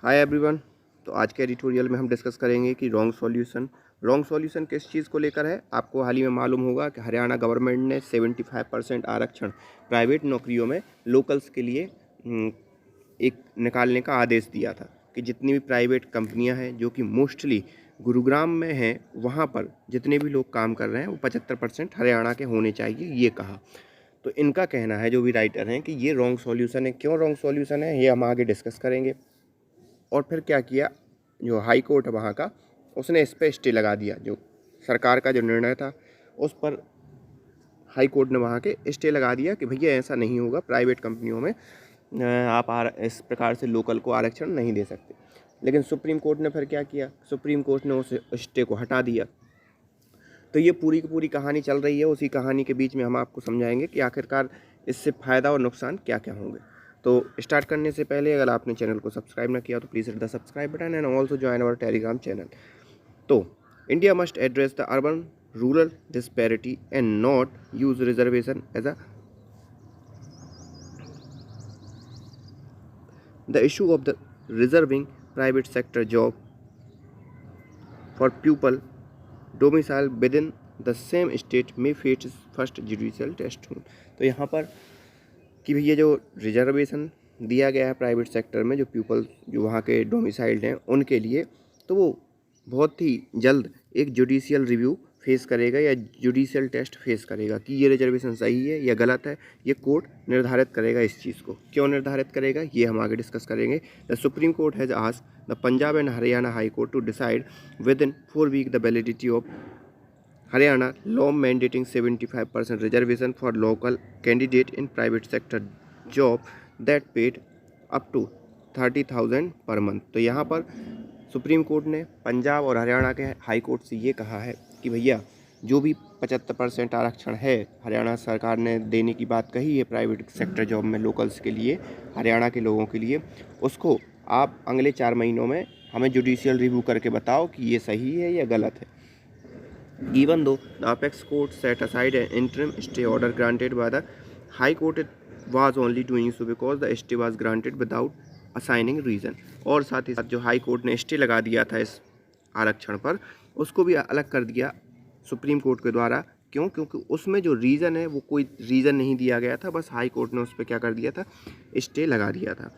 Hi everyone. तो आज के एडिटोरियल में हम डिस्कस करेंगे कि रॉन्ग सॉल्यूशन किस चीज़ को लेकर है। आपको हाल ही में मालूम होगा कि हरियाणा गवर्नमेंट ने 75% आरक्षण प्राइवेट नौकरियों में लोकल्स के लिए एक निकालने का आदेश दिया था कि जितनी भी प्राइवेट कंपनियां हैं जो कि मोस्टली गुरुग्राम में हैं, वहां पर जितने भी लोग काम कर रहे हैं वो 75% हरियाणा के होने चाहिए, ये कहा। तो इनका कहना है, जो भी राइटर हैं, कि ये रॉन्ग सॉल्यूशन है। क्यों रॉन्ग सॉल्यूशन है ये हम आगे डिस्कस करेंगे। और फिर क्या किया, जो हाई कोर्ट है वहाँ का, उसने इस पर स्टे लगा दिया। जो सरकार का जो निर्णय था उस पर हाई कोर्ट ने वहाँ के स्टे लगा दिया कि भैया ऐसा नहीं होगा, प्राइवेट कंपनियों में आप इस प्रकार से लोकल को आरक्षण नहीं दे सकते। लेकिन सुप्रीम कोर्ट ने फिर क्या किया, सुप्रीम कोर्ट ने उस स्टे को हटा दिया। तो ये पूरी की पूरी कहानी चल रही है। उसी कहानी के बीच में हम आपको समझाएंगे कि आखिरकार इससे फ़ायदा और नुकसान क्या क्या होंगे। तो स्टार्ट करने से पहले अगर आपने चैनल को सब्सक्राइब ना किया तो please hit the subscribe button and also join our Telegram channel. तो India must address the urban rural disparity and not use reservation as a the issue of the reserving private sector job for people domicile within the same state may face first judicial test. तो यहाँ पर कि भैया जो reservation दिया गया है private sector में, जो पीपल जो वहाँ के डोमिसाइल्ड हैं उनके लिए, तो वो बहुत ही जल्द एक जुडिशियल रिव्यू फेस करेगा या जुडिशियल टेस्ट फेस करेगा कि ये रिजर्वेशन सही है या गलत है। ये कोर्ट निर्धारित करेगा इस चीज़ को। क्यों निर्धारित करेगा ये हम आगे डिस्कस करेंगे। The Supreme Court has asked the Punjab and Haryana High Court to decide within 4 week the validity of Haryana law mandating 75% reservation for local candidate in private sector job that paid up to 30,000 per month. तो यहाँ पर supreme court ने पंजाब और हरियाणा के high court से ये कहा है कि भैया जो भी 75% आरक्षण है हरियाणा सरकार ने देने की बात कही है प्राइवेट सेक्टर जॉब में लोकल्स के लिए, हरियाणा के लोगों के लिए, उसको आप अगले 4 महीनों में हमें जुडिशियल रिव्यू करके बताओ कि ये सही है या गलत है। Even though the apex court set aside an interim stay order granted by the High Court, it was only doing so because the stay was granted without assigning reason। और साथ ही साथ जो हाई कोर्ट ने stay लगा दिया था इस आरक्षण पर, उसको भी अलग कर दिया सुप्रीम कोर्ट के द्वारा। क्यों? क्योंकि उसमें जो रीज़न है वो कोई रीज़न नहीं दिया गया था, बस हाई कोर्ट ने उस पर क्या कर दिया था, स्टे लगा दिया था।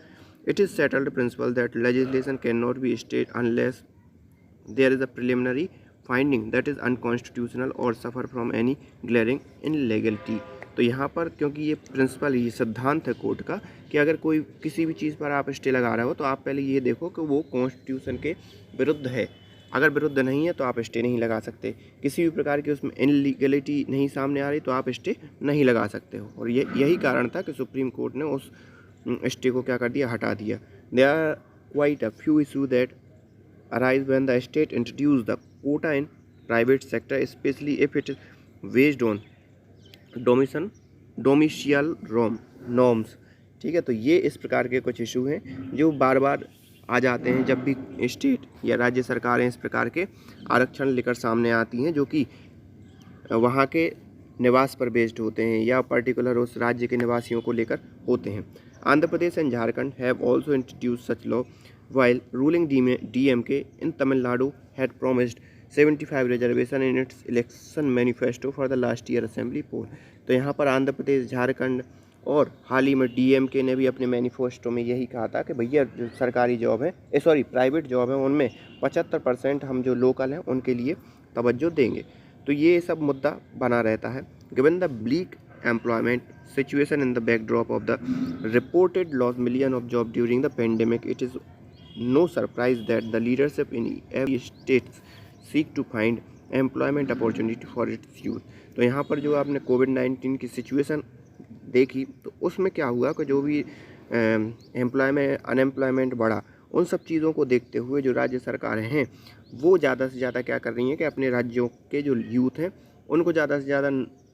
It is settled principle that legislation can not be stayed unless there is a preliminary finding that is unconstitutional और suffer from any glaring illegality. तो यहाँ पर क्योंकि ये प्रिंसिपल, ये सिद्धांत है कोर्ट का कि अगर कोई किसी भी चीज़ पर आप स्टे लगा रहे हो तो आप पहले ये देखो कि वो कॉन्स्टिट्यूशन के विरुद्ध है। अगर विरुद्ध नहीं है तो आप स्टे नहीं लगा सकते। किसी भी प्रकार की उसमें इनलीगलिटी नहीं सामने आ रही तो आप स्टे नहीं लगा सकते हो। और यही कारण था कि सुप्रीम कोर्ट ने उस स्टे को क्या कर दिया, हटा दिया। There are quite a few issue that arise when the state introduce the quota in private sector, especially if it is based on domicilial norms। ठीक है, तो ये इस प्रकार के कुछ इशू हैं जो बार बार आ जाते हैं जब भी स्टेट या राज्य सरकारें इस प्रकार के आरक्षण लेकर सामने आती हैं जो कि वहाँ के निवास पर बेस्ड होते हैं या पर्टिकुलर उस राज्य के निवासियों को लेकर होते हैं। Andhra Pradesh and Jharkhand have also introduce such law while ruling DMK in Tamil Nadu had promised 75 reservation in its election manifesto for the last year assembly poll। तो यहाँ पर आंध्र प्रदेश, झारखंड और हाल ही में DMK ने भी अपने मैनिफेस्टो में यही कहा था कि भैया जो सरकारी जॉब है, प्राइवेट जॉब है, उनमें 75% हम जो लोकल हैं उनके लिए तवज्जो देंगे। तो ये सब मुद्दा बना रहता है। Given the bleak employment situation in the backdrop of the reported lost million of job during the pandemic, it is no surprise that the leadership in every state seek to find employment opportunity for its youth। तो यहाँ पर जो आपने कोविड-19 की situation देखी तो उसमें क्या हुआ कि जो भी अनएम्प्लॉयमेंट बढ़ा, उन सब चीज़ों को देखते हुए जो राज्य सरकारें हैं वो ज़्यादा से ज़्यादा क्या कर रही हैं कि अपने राज्यों के जो यूथ हैं उनको ज़्यादा से ज़्यादा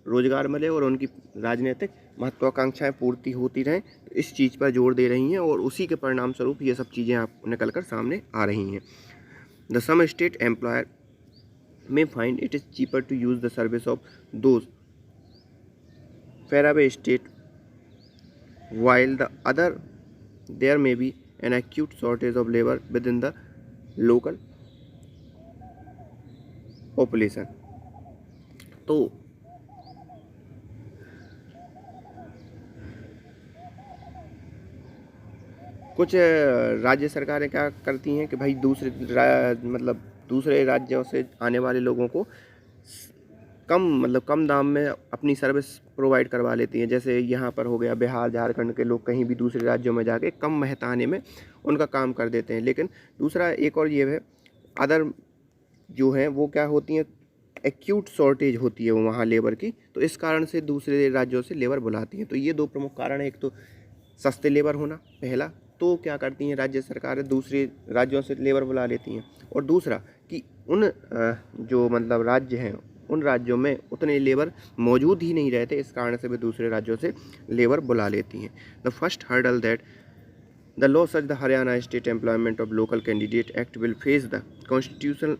रोजगार मिले और उनकी राजनीतिक महत्वाकांक्षाएं पूर्ति होती रहें, तो इस चीज़ पर जोर दे रही हैं और उसी के परिणाम स्वरूप ये सब चीज़ें आप निकल कर सामने आ रही हैं। The some state employer may find it is cheaper to use the service of those faraway state while the other there may be an acute shortage of labor within the local population। तो कुछ राज्य सरकारें क्या करती हैं कि भाई मतलब दूसरे राज्यों से आने वाले लोगों को कम दाम में अपनी सर्विस प्रोवाइड करवा लेती हैं। जैसे यहाँ पर हो गया बिहार झारखंड के लोग कहीं भी दूसरे राज्यों में जाके कम महताने में उनका काम कर देते हैं। लेकिन दूसरा एक और ये है, अदर जो है वो क्या होती हैं, एक्यूट शॉर्टेज होती है वो वहाँ लेबर की, तो इस कारण से दूसरे राज्यों से लेबर बुलाती हैं। तो ये दो प्रमुख कारण है, एक तो सस्ते लेबर होना पहला, तो क्या करती हैं राज्य सरकारें दूसरे राज्यों से लेबर बुला लेती हैं, और दूसरा कि उन जो मतलब राज्य हैं उन राज्यों में उतने लेबर मौजूद ही नहीं रहते, इस कारण से भी दूसरे राज्यों से लेबर बुला लेती हैं। The first hurdle that the law such the Haryana state employment of local candidate act will face the constitutional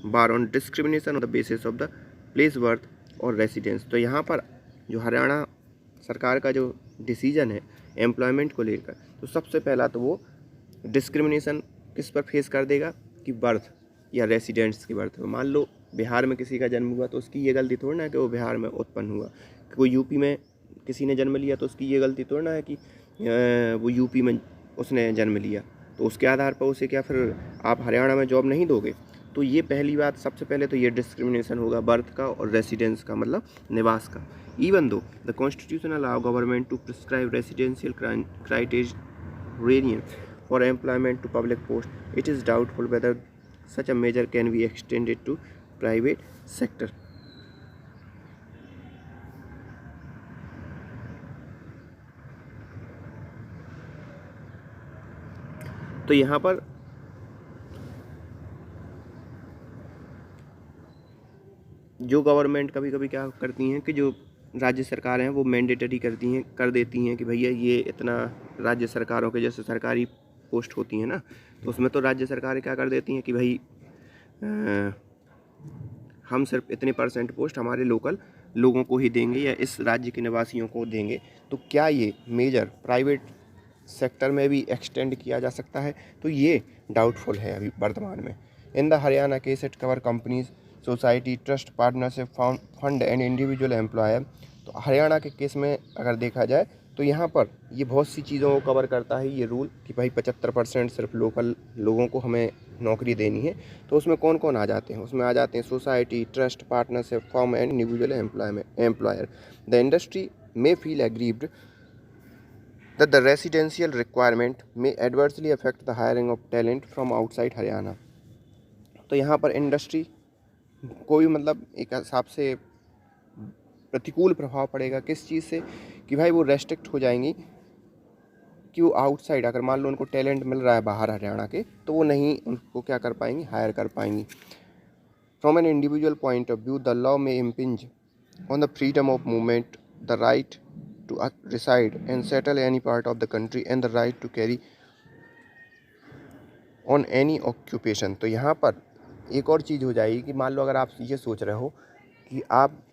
bar on discrimination on the basis of the place birth और रेसिडेंस। तो यहाँ पर जो हरियाणा सरकार का जो डिसीजन है एम्प्लॉयमेंट को लेकर, तो सबसे पहला तो वो डिस्क्रिमिनेशन किस पर फेस कर देगा कि बर्थ या रेसिडेंट्स की बर्थ। मान लो बिहार में किसी का जन्म हुआ तो उसकी ये गलती थोड़ी ना है कि वो बिहार में उत्पन्न हुआ, कोई यूपी में किसी ने जन्म लिया तो उसकी ये गलती थोड़ी ना है कि वो यूपी में उसने जन्म लिया, तो उसके आधार पर उसे क्या फिर आप हरियाणा में जॉब नहीं दोगे। तो ये पहली बात, सबसे पहले तो ये डिस्क्रिमिनेशन होगा बर्थ का और रेसिडेंस का, मतलब निवास का। Even though the constitution allow government to prescribe residential criterion for employment to public post, it is doubtful whether such a measure can be extended to private sector. तो यहाँ पर जो गवर्नमेंट कभी कभी क्या करती हैं कि जो राज्य सरकारें हैं वो मैंडेटरी कर देती हैं कि भैया ये इतना, राज्य सरकारों के जैसे सरकारी पोस्ट होती हैं ना, तो उसमें तो राज्य सरकारें क्या कर देती हैं कि भाई हम सिर्फ इतने % पोस्ट हमारे लोकल लोगों को ही देंगे या इस राज्य के निवासियों को देंगे। तो क्या ये मेजर प्राइवेट सेक्टर में भी एक्सटेंड किया जा सकता है? तो ये डाउटफुल है अभी वर्तमान में। In the Haryana case it cover companies, society, trust, partnership, fund and individual employer. तो हरियाणा के केस में अगर देखा जाए तो यहाँ पर ये बहुत सी चीज़ों को कवर करता है ये रूल कि भाई 75% सिर्फ लोकल लोगों को हमें नौकरी देनी है। तो उसमें कौन कौन आ जाते हैं? उसमें आ जाते हैं society, trust, partnership, firm and individual employer. The industry may feel aggrieved that the residential requirement may adversely affect the hiring of talent from outside Haryana. तो यहाँ पर इंडस्ट्री को भी मतलब एक हिसाब से प्रतिकूल प्रभाव पड़ेगा, किस चीज़ से कि भाई वो रेस्ट्रिक्ट हो जाएंगी कि वो आउटसाइड, अगर मान लो उनको टैलेंट मिल रहा है बाहर हरियाणा के, तो वो नहीं उनको क्या कर पाएंगी, हायर कर पाएंगी। From an individual point of view the law may impinge on the freedom of movement, the right to reside and settle any part of the country and the right to carry on any occupation। तो यहाँ पर एक और चीज़ हो जाएगी कि मान लो अगर आप ये सोच रहे हो कि आप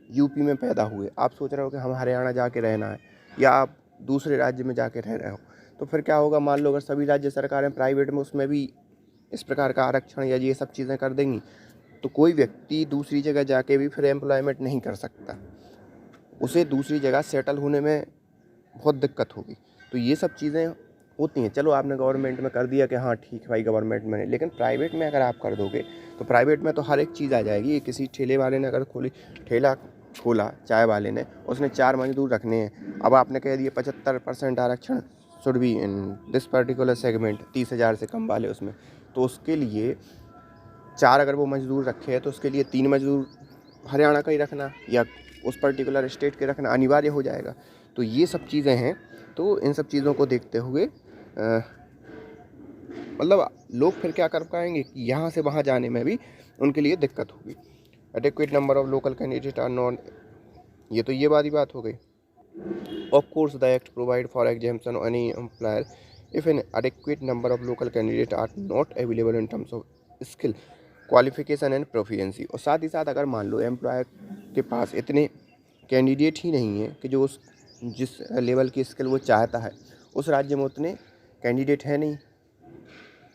यूपी में पैदा हुए, आप सोच रहे हो कि हम हरियाणा जाके रहना है या आप दूसरे राज्य में जाके रह रहे हो, तो फिर क्या होगा, मान लो अगर सभी राज्य सरकारें प्राइवेट में उसमें भी इस प्रकार का आरक्षण या ये सब चीज़ें कर देंगी, तो कोई व्यक्ति दूसरी जगह जाके भी फिर एम्प्लॉयमेंट नहीं कर सकता, उसे दूसरी जगह सेटल होने में बहुत दिक्कत होगी। तो ये सब चीज़ें होती हैं। चलो आपने गवर्नमेंट में कर दिया कि हाँ ठीक है भाई गवर्नमेंट में, लेकिन प्राइवेट में अगर आप कर दोगे तो प्राइवेट में तो हर एक चीज़ आ जाएगी। ये किसी ठेले वाले ने अगर ठेला खोला चाय वाले ने, उसने 4 मजदूर रखने हैं, अब आपने कह दिया 75% आरक्षण should be in this particular segment, 30,000 से कम वाले उसमें, तो उसके लिए 4 अगर वो मजदूर रखे हैं तो उसके लिए 3 मजदूर हरियाणा का ही रखना या उस पर्टिकुलर स्टेट के रखना अनिवार्य हो जाएगा। तो ये सब चीज़ें हैं। तो इन सब चीज़ों को देखते हुए मतलब लोग फिर क्या कर पाएंगे कि यहाँ से वहाँ जाने में भी उनके लिए दिक्कत होगी। Adequate number of local candidate are not, ये तो ये बात हो गई। Of course the act provide for exemption of any employer if an adequate number of local candidate are not available in terms of skill, qualification and proficiency. और साथ ही साथ अगर मान लो एम्प्लॉयर के पास इतने कैंडिडेट ही नहीं है कि जो उस जिस लेवल की स्किल वो चाहता है उस राज्य में उतने कैंडिडेट है नहीं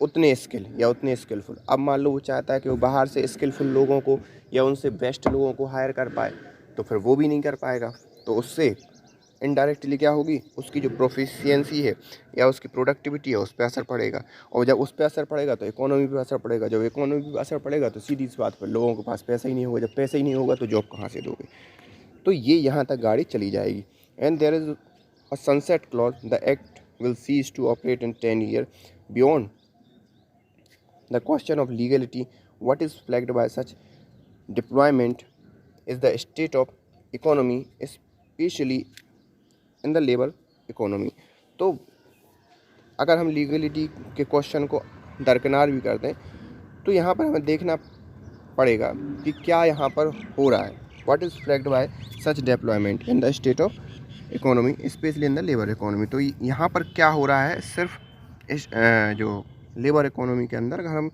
उतने स्किल या उतने स्किलफुल। अब मान लो वो चाहता है कि वो बाहर से स्किलफुल लोगों को या उनसे बेस्ट लोगों को हायर कर पाए, तो फिर वो भी नहीं कर पाएगा। तो उससे इनडायरेक्टली क्या होगी, उसकी जो प्रोफिशिएंसी है या उसकी प्रोडक्टिविटी है उस पर असर पड़ेगा, और जब उस पर असर पड़ेगा तो इकोनॉमी पे असर पड़ेगा, जब इकोनॉमी पे असर पड़ेगा तो सीधी सी बात पर लोगों के पास पैसा ही नहीं होगा, जब पैसा ही नहीं होगा तो जॉब कहाँ से दोगे। तो ये यहाँ तक गाड़ी चली जाएगी। And there is a sunset clause, the act will cease to operate in 10 year. Beyond the question of legality, what is flagged by such deployment is the state of economy, especially in the labor economy। तो अगर हम legality के question को दरकिनार भी कर दें तो यहाँ पर हमें देखना पड़ेगा कि क्या यहाँ पर हो रहा है। What is flagged bye such deployment in the state of economy specially in the labour economy. तो यहाँ पर क्या हो रहा है, सिर्फ इस जो लेबर इकोनॉमी के अंदर अगर हम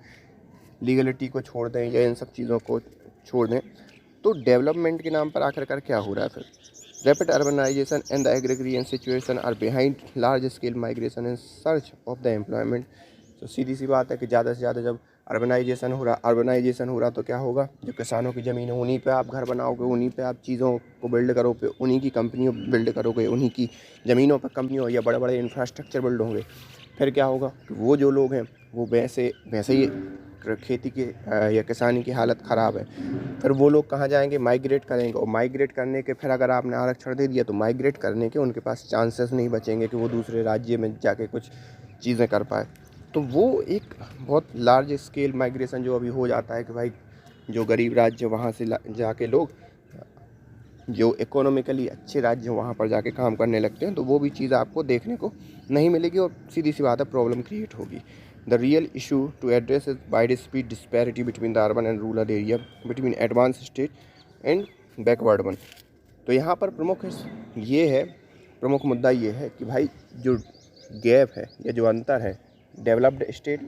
लीगलिटी को छोड़ दें या इन सब चीज़ों को छोड़ दें तो डेवलपमेंट के नाम पर आखिरकार क्या हो रहा है फिर। Rapid urbanisation and the agrarian situation are behind large scale migration in search of the employment. तो सीधी सी बात है कि ज़्यादा से ज़्यादा जब अर्बनाइजेशन हो रहा तो क्या होगा, जो किसानों की ज़मीन है उन्हीं पे आप घर बनाओगे, उन्हीं पे आप चीज़ों को बिल्ड करोगे, उन्हीं की कंपनियों बिल्ड करोगे, उन्हीं की ज़मीनों पर कंपनियों या बड़े बड़े इंफ्रास्ट्रक्चर बिल्ड होंगे। फिर क्या होगा कि वो जो लोग हैं वो वैसे ही खेती की या किसानी की हालत ख़राब है, फिर वो लोग कहाँ जाएंगे, माइग्रेट करेंगे, और माइग्रेट करने के फिर अगर आपने आरक्षण दे दिया तो माइग्रेट करने के उनके पास चांसेस नहीं बचेंगे कि वो दूसरे राज्य में जाके कुछ चीज़ें कर पाए। तो वो एक बहुत लार्ज स्केल माइग्रेशन जो अभी हो जाता है कि भाई जो गरीब राज्य वहाँ से जाके लोग जो इकोनॉमिकली अच्छे राज्य वहाँ पर जाके काम करने लगते हैं, तो वो भी चीज़ आपको देखने को नहीं मिलेगी और सीधी सी बात है प्रॉब्लम क्रिएट होगी। The real issue to address is widespread disparity between the urban and rural area, between advance state and backward one. तो यहाँ पर प्रमुख मुद्दा ये है कि भाई जो गैप है या जो अंतर है डेवलप्ड स्टेट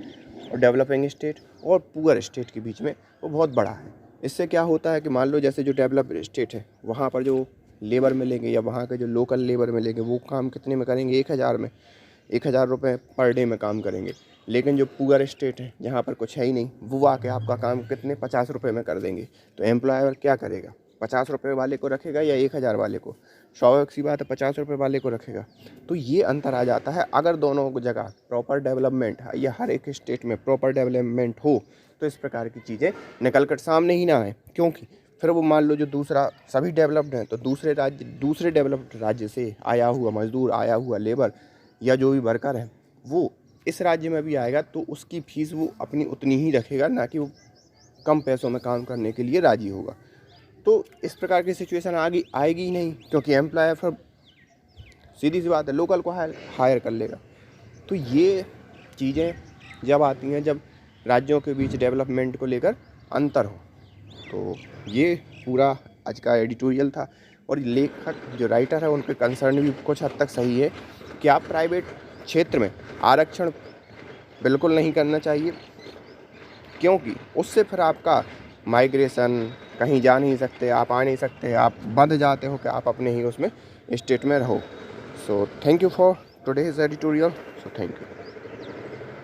और डेवलपिंग स्टेट और पुअर स्टेट के बीच में वो बहुत बड़ा है। इससे क्या होता है कि मान लो जैसे जो डेवलप्ड स्टेट है वहाँ पर जो लेबर मिलेंगे या वहाँ के जो लोकल लेबर मिलेंगे वो काम कितने में करेंगे, 1000 रुपये पर डे में काम करेंगे। लेकिन जो पुअर स्टेट है जहाँ पर कुछ है ही नहीं वो आके आपका काम कितने 50 रुपये में कर देंगे। तो एम्प्लॉयर क्या करेगा, 50 रुपये वाले को रखेगा या 1000 वाले को? स्वाभाविक सी बात है 50 रुपये वाले को रखेगा। तो ये अंतर आ जाता है। अगर दोनों जगह प्रॉपर डेवलपमेंट है या हर एक स्टेट में प्रॉपर डेवलपमेंट हो तो इस प्रकार की चीज़ें निकल कर सामने ही ना आए, क्योंकि फिर वो मान लो जो दूसरा सभी डेवलप्ड हैं तो दूसरे डेवलप्ड राज्य से आया हुआ मजदूर, आया हुआ लेबर या जो भी वर्कर है वो इस राज्य में भी आएगा तो उसकी फीस वो अपनी उतनी ही रखेगा, ना कि वो कम पैसों में काम करने के लिए राजी होगा। तो इस प्रकार की सिचुएशन आएगी ही नहीं, क्योंकि एम्प्लॉयर फिर सीधी सी बात है लोकल को हायर कर लेगा। तो ये चीज़ें जब आती हैं जब राज्यों के बीच डेवलपमेंट को लेकर अंतर हो। तो ये पूरा आज का एडिटोरियल था, और लेखक जो राइटर है उनके कंसर्न भी कुछ हद तक सही है कि आप प्राइवेट क्षेत्र में आरक्षण बिल्कुल नहीं करना चाहिए, क्योंकि उससे फिर आपका माइग्रेशन कहीं जा नहीं सकते, आप आ नहीं सकते, आप बंध जाते हो कि आप अपने ही उसमें स्टेट में रहो। So thank you for today's editorial. So thank you.